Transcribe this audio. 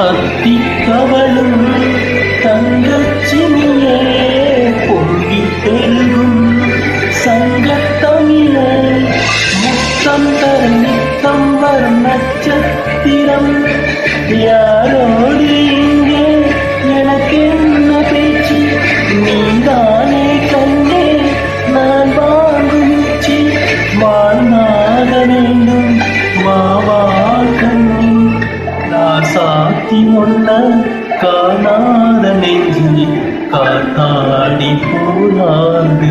அத்தி கவலும் தங்கச்சினியே பொங்கி பெருகும் சங்கத்தமிழே முத்தம் தர நித்தம் வரும் நட்சத்திரம் யாரோடு இங்கே எனக்கு என்ன பேச்சு நீதானே கண்ணே நான் வாங்கும் உச்சி வாழ்நாக வேண்டும் மாவா கண்ணே சாத்தி ஒன்ன காணாத நெஞ்சு காத்தாடி போனாது